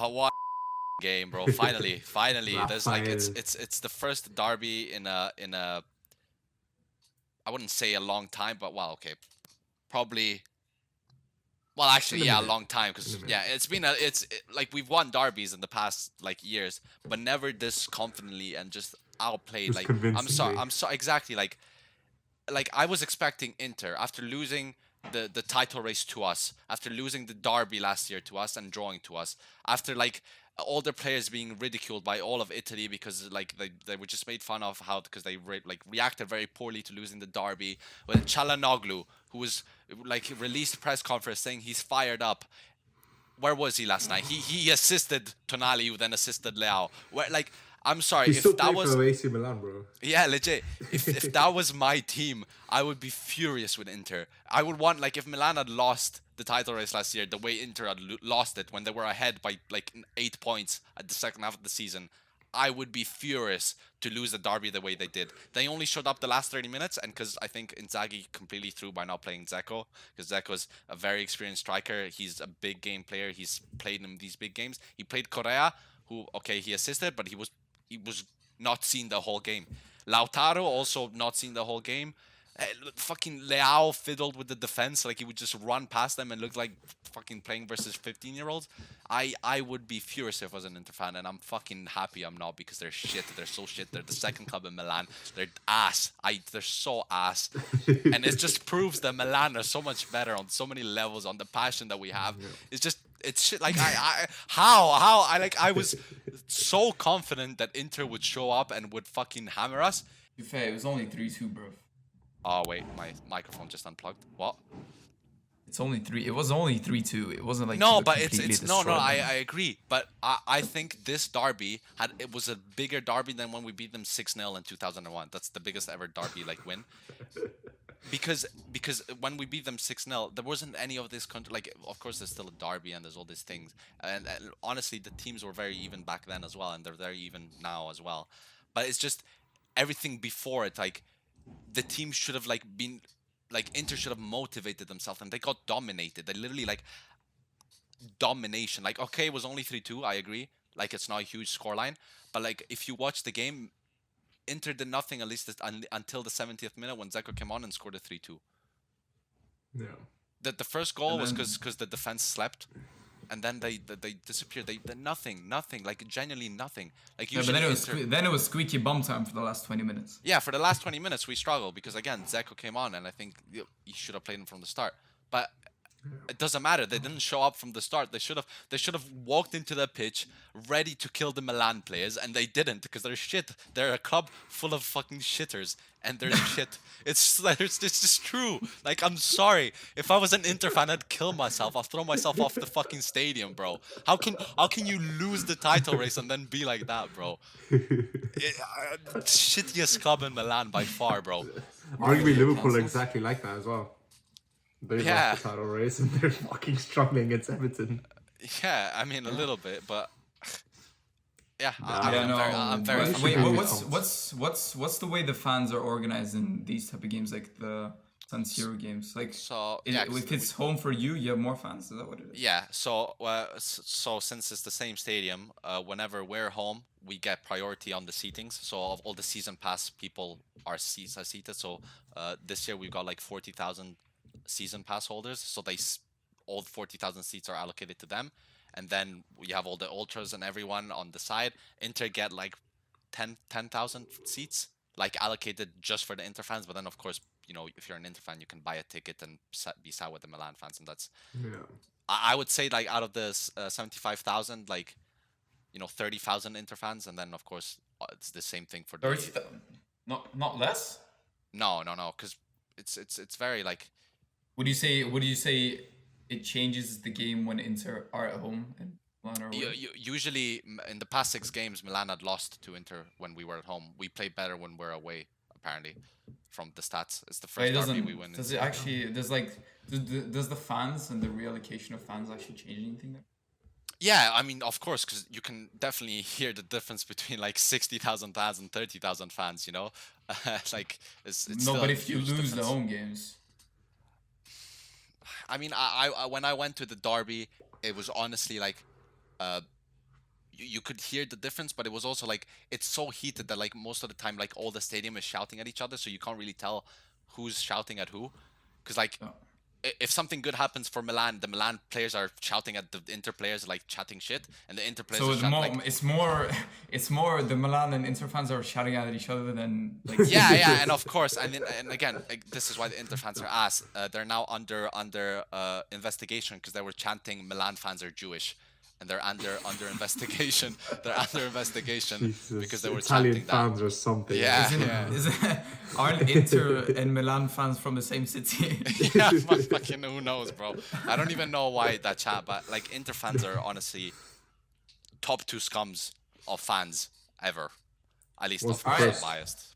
what game, bro? Finally. There's like Raphael. it's the first derby in a I wouldn't say a long time, but well, okay, probably. Well, In actually, a yeah, a minute. long time In a because minute. yeah, like we've won derbies in the past like years, but never this confidently and just outplayed. Just Like convincingly. I'm sorry, exactly. Like I was expecting Inter after losing the title race to us, after losing the derby last year to us and drawing to us, after like all their players being ridiculed by all of Italy because like they were just made fun of how because they reacted very poorly to losing the derby. With Chalanoglu, who was like released press conference saying he's fired up. Where was he last night? He assisted Tonali, who then assisted Leao. Where like I'm sorry He's still if that playing was for AC Milan, bro. yeah, legit. If that was my team, I would be furious with Inter. I would want like if Milan had lost the title race last year, the way Inter had lost it when they were ahead by like 8 points at the second half of the season, I would be furious to lose the derby the way they did. They only showed up the last 30 minutes, and because I think Inzaghi completely threw by not playing Zeko, because Zeko's a very experienced striker. He's a big game player. He's played in these big games. He played Correa, who okay he assisted, but he was not seen the whole game. Lautaro also not seen the whole game. Fucking Leao fiddled with the defense, like he would just run past them and look like fucking playing versus 15-year-olds. I would be furious if I was an Inter fan, and I'm fucking happy I'm not because they're shit. They're so shit. They're the second club in Milan. They're ass. They're so ass, and it just proves that Milan are so much better on so many levels. On the passion that we have, it's shit. Like how I was so confident that Inter would show up and would fucking hammer us. To be fair, it was only 3-2, bro. Oh wait, my microphone just unplugged. What? It's only 3. It was only 3-2. It wasn't like No, you but completely it's no. destroyed I them. I agree, but I think this derby it was a bigger derby than when we beat them 6-0 in 2001. That's the biggest ever derby like win. Because when we beat them 6-0, there wasn't any of this country. Like, of course, there's still a derby and there's all these things. And honestly, the teams were very even back then as well, and they're very even now as well. But it's just everything before it. Like, the team should have like been like Inter should have motivated themselves, and they got dominated. They literally like domination. Like, okay, it was only 3-2. I agree. Like, it's not a huge scoreline, but like if you watch the game, Inter did nothing at least until the 70th minute when Zeko came on and scored a 3-2. Yeah. The first goal And was then- because the defense slept, and then they disappeared. They nothing, like genuinely nothing. Like Yeah, but usually, then it was squeaky bum time for the last 20 minutes. yeah, for the last 20 minutes we struggled because again Zeko came on and I think you should have played him from the start. But it doesn't matter. They didn't show up from the start. They should have walked into the pitch ready to kill the Milan players, and they didn't because they're shit. They're a club full of fucking shitters, and they're shit. It's just true. Like, I'm sorry. If I was an Inter fan, I'd kill myself. I'll throw myself off the fucking stadium, bro. How can you lose the title race and then be like that, bro? Shittiest club in Milan by far, bro. Arguably, Liverpool are Councils. exactly like that as well. They Yeah. lost the title race and they're fucking struggling against Everton. Yeah, I mean a little bit, but yeah, I'm very. Wait, Wait, Wait, what's the way the fans are organized in these type of games, like the San Siro games? Like, So yeah, if it's home for you, you have more fans. Is that what it is? yeah. So since it's the same stadium, whenever we're home, we get priority on the seatings. So of all the season pass people, our seats are seated. So this year we've got like 40,000 season pass holders. So all 40,000 seats are allocated to them, and then we have all the ultras and everyone on the side. Inter get like 10,000 seats, like allocated just for the Inter fans. But then of course, if you're an Inter fan, you can buy a ticket and be sat with the Milan fans, and that's. Yeah. I would say like out of the 75,000, like 30,000 Inter fans, and then of course it's the same thing for the. 30,000. Not less. No, because it's very like. Would you say it changes the game when Inter are at home and Milan are away? Usually in the past 6 games, Milan had lost to Inter when we were at home. We play better when we're away, apparently, from the stats. It's the But it first derby doesn't. we win. Does it actually? Does the fans and the reallocation of fans actually change anything there? Yeah, I mean, of course, because you can definitely hear the difference between like 60,000 fans and 30,000 fans. Like it's No, still but a if you huge lose the difference. home games, I mean, I when I went to the derby, it was honestly like you could hear the difference, but it was also like it's so heated that like most of the time like all the stadium is shouting at each other, so you can't really tell who's shouting at who. Because like Yeah. if something good happens for Milan, the Milan players are shouting at the Inter players, like chatting shit, and the Inter players So are the shouting, more, like, it's more the Milan and Inter fans are shouting at each other than like yeah, and of course, and again, like, this is why the Inter fans are ass. They're now under investigation because they were chanting Milan fans are Jewish, and they're under investigation. They're under investigation because Jesus, they were Italian chanting that. fans or something. Yeah. aren't Inter and Milan fans from the same city? Yeah, but fucking who knows, bro? I don't even know why that chat, but like Inter fans are honestly top 2 scums of fans ever. At least What's of the course I'm first? biased.